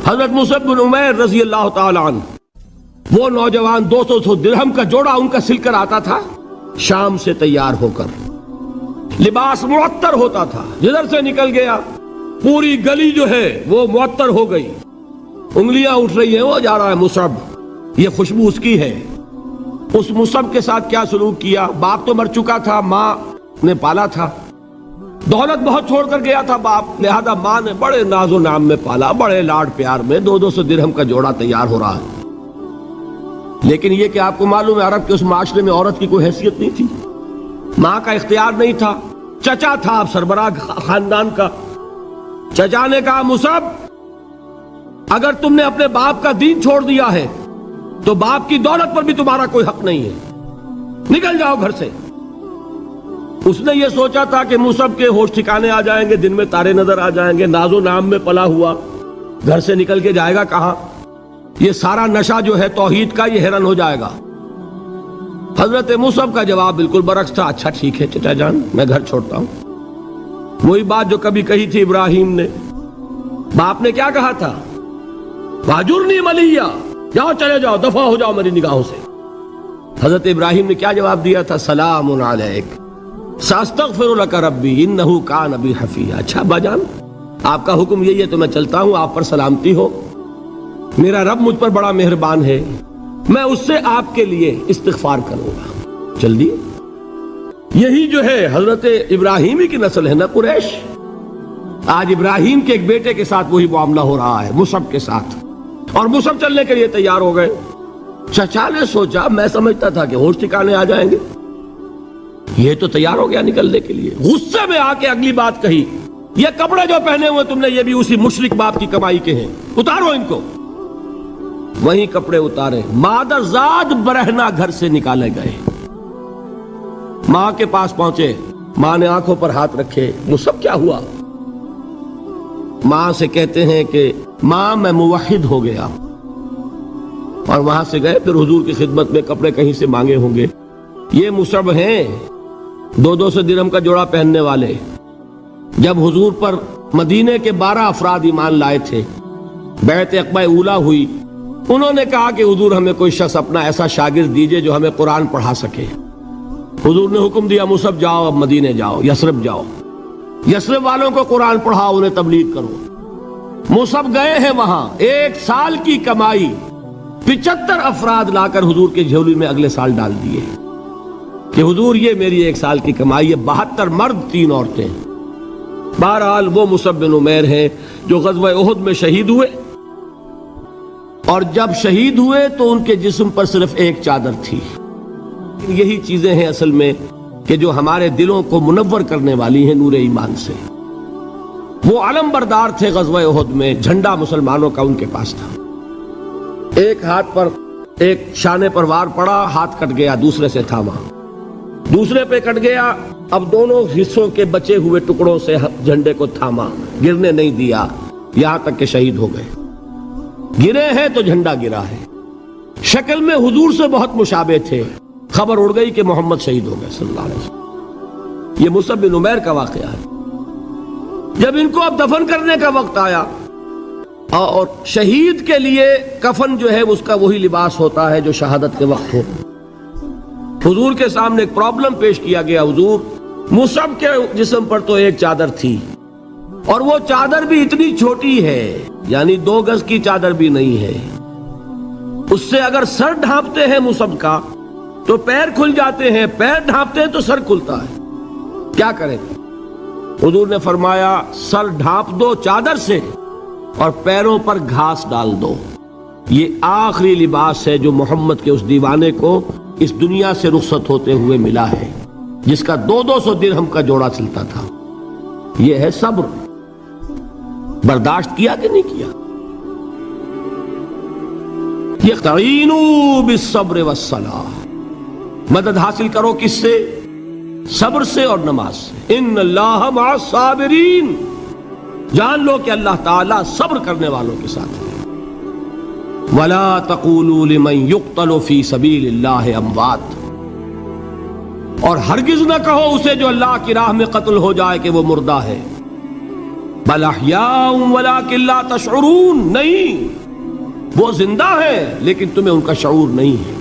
حضرت مصعب بن عمیر رضی اللہ تعالی عنہ، وہ نوجوان 200 درہم کا جوڑا ان کا سل کر آتا تھا شام سے تیار ہو کر، لباس معطر ہوتا تھا، جدھر سے نکل گیا پوری گلی جو ہے وہ معطر ہو گئی، انگلیاں اٹھ رہی ہیں، وہ جا رہا ہے مصعب، یہ خوشبو اس کی ہے۔ اس مصعب کے ساتھ کیا سلوک کیا؟ باپ تو مر چکا تھا، ماں نے پالا تھا، دولت بہت چھوڑ کر گیا تھا باپ، لہذا ماں نے بڑے ناز و نام میں پالا، بڑے لاڈ پیار میں 200 درہم کا جوڑا تیار ہو رہا ہے۔ لیکن یہ کہ آپ کو معلوم ہے عرب کے اس معاشرے میں عورت کی کوئی حیثیت نہیں تھی، ماں کا اختیار نہیں تھا، چچا تھا آپ سربراہ خاندان کا۔ چچا نے کہا مصعب اگر تم نے اپنے باپ کا دین چھوڑ دیا ہے تو باپ کی دولت پر بھی تمہارا کوئی حق نہیں ہے، نکل جاؤ گھر سے۔ اس نے یہ سوچا تھا کہ مصعب کے ہوش ٹھکانے آ جائیں گے، دن میں تارے نظر آ جائیں گے، ناز و نام میں پلا ہوا گھر سے نکل کے جائے گا کہاں، یہ سارا نشہ جو ہے توحید کا یہ حیران ہو جائے گا۔ حضرت مصعب کا جواب بالکل برعکس تھا، اچھا ٹھیک ہے چچا جان میں گھر چھوڑتا ہوں۔ وہی بات جو کبھی کہی تھی ابراہیم نے، باپ نے کیا کہا تھا؟ واجرنی ملیہ، جاؤ چلے جاؤ، دفع ہو جاؤ میری نگاہوں سے۔ حضرت ابراہیم نے کیا جواب دیا تھا؟ سلام علیک ساستغفر لک ربی انہ کان بی حفیہ۔ اچھا ابا جان آپ کا حکم یہی ہے تو میں چلتا ہوں، آپ پر سلامتی ہو، میرا رب مجھ پر بڑا مہربان ہے، میں اس سے آپ کے لیے استغفار کروں گا، جلدی۔ یہی جو ہے حضرت ابراہیمی کی نسل ہے نا قریش۔ آج ابراہیم کے ایک بیٹے کے ساتھ وہی معاملہ ہو رہا ہے مصعب کے ساتھ، اور مصعب چلنے کے لیے تیار ہو گئے۔ چچا نے سوچا میں سمجھتا تھا کہ ہوش ٹھکانے آ جائیں گے، یہ تو تیار ہو گیا نکلنے کے لیے، غصے میں آ کے اگلی بات کہی، یہ کپڑے جو پہنے ہوئے تم نے یہ بھی اسی مشرک باپ کی کمائی کے ہیں، اتارو ان کو۔ وہیں کپڑے اتارے، مادر زاد برہنہ گھر سے نکالے گئے، ماں کے پاس پہنچے، ماں نے آنکھوں پر ہاتھ رکھے، مصعب کیا ہوا؟ ماں سے کہتے ہیں کہ ماں میں موحد ہو گیا، اور وہاں سے گئے، پھر حضور کی خدمت میں کپڑے کہیں سے مانگے ہوں گے۔ یہ مصعب ہیں 200 درہم کا جوڑا پہننے والے، جب حضور پر مدینے کے 12 افراد ایمان لائے تھے، بیعت عقبہ اولیٰ ہوئی، انہوں نے کہا کہ حضور ہمیں کوئی شخص اپنا ایسا شاگرد دیجئے جو ہمیں قرآن پڑھا سکے۔ حضور نے حکم دیا مصعب جاؤ، اب مدینے جاؤ، یثرب جاؤ، یثرب والوں کو قرآن پڑھاؤ، انہیں تبلیغ کرو۔ مصعب گئے ہیں وہاں، 1 سال کی کمائی 75 افراد لا کر حضور کے جھولی میں اگلے سال ڈال دیے کہ حضور یہ میری 1 سال کی کمائی ہے، 72 مرد 3 عورتیں۔ بہرحال وہ مصعب بن عمیر ہیں جو غزوہ احد میں شہید ہوئے، اور جب شہید ہوئے تو ان کے جسم پر صرف ایک چادر تھی۔ یہی چیزیں ہیں اصل میں کہ جو ہمارے دلوں کو منور کرنے والی ہیں نور ایمان سے۔ وہ علم بردار تھے غزوہ احد میں، جھنڈا مسلمانوں کا ان کے پاس تھا۔ ایک ہاتھ پر ایک شانے پر وار پڑا، ہاتھ کٹ گیا، دوسرے سے تھاما، دوسرے پہ کٹ گیا، اب دونوں حصوں کے بچے ہوئے ٹکڑوں سے جھنڈے کو تھاما، گرنے نہیں دیا، یہاں تک کہ شہید ہو گئے۔ گرے ہیں تو جھنڈا گرا ہے۔ شکل میں حضور سے بہت مشابہ تھے، خبر اڑ گئی کہ محمد شہید ہو گئے صلی اللہ علیہ وسلم۔ یہ مصعب بن عمیر کا واقعہ ہے۔ جب ان کو اب دفن کرنے کا وقت آیا، اور شہید کے لیے کفن جو ہے اس کا وہی لباس ہوتا ہے جو شہادت کے وقت ہو، حضور کے سامنے ایک پرابلم پیش کیا گیا۔ حضور مصعب کے جسم پر تو ایک چادر تھی، اور وہ چادر بھی اتنی چھوٹی ہے، یعنی 2 گز کی چادر بھی نہیں ہے، اس سے اگر سر ڈھانپتے ہیں مصعب کا تو پیر کھل جاتے ہیں، پیر ڈھانپتے ہیں تو سر کھلتا ہے، کیا کریں؟ حضور نے فرمایا سر ڈھانپ دو چادر سے اور پیروں پر گھاس ڈال دو، یہ آخری لباس ہے جو محمد کے اس دیوانے کو اس دنیا سے رخصت ہوتے ہوئے ملا ہے، جس کا 200 درہم کا جوڑا چلتا تھا۔ یہ ہے صبر۔ برداشت کیا کہ نہیں کیا؟ یستعینوا بالصبر والصلاۃ، مدد حاصل کرو کس سے؟ صبر سے اور نماز سے۔ ان اللہ مع الصابرین، جان لو کہ اللہ تعالیٰ صبر کرنے والوں کے ساتھ ہے۔ ولا تقولوا لمن يقتل في سبيل الله اموات، اور ہرگز نہ کہو اسے جو اللہ کی راہ میں قتل ہو جائے کہ وہ مردہ ہے۔ بل احیاء ولکن لا تشعرون، نہیں، وہ زندہ ہے لیکن تمہیں ان کا شعور نہیں ہے۔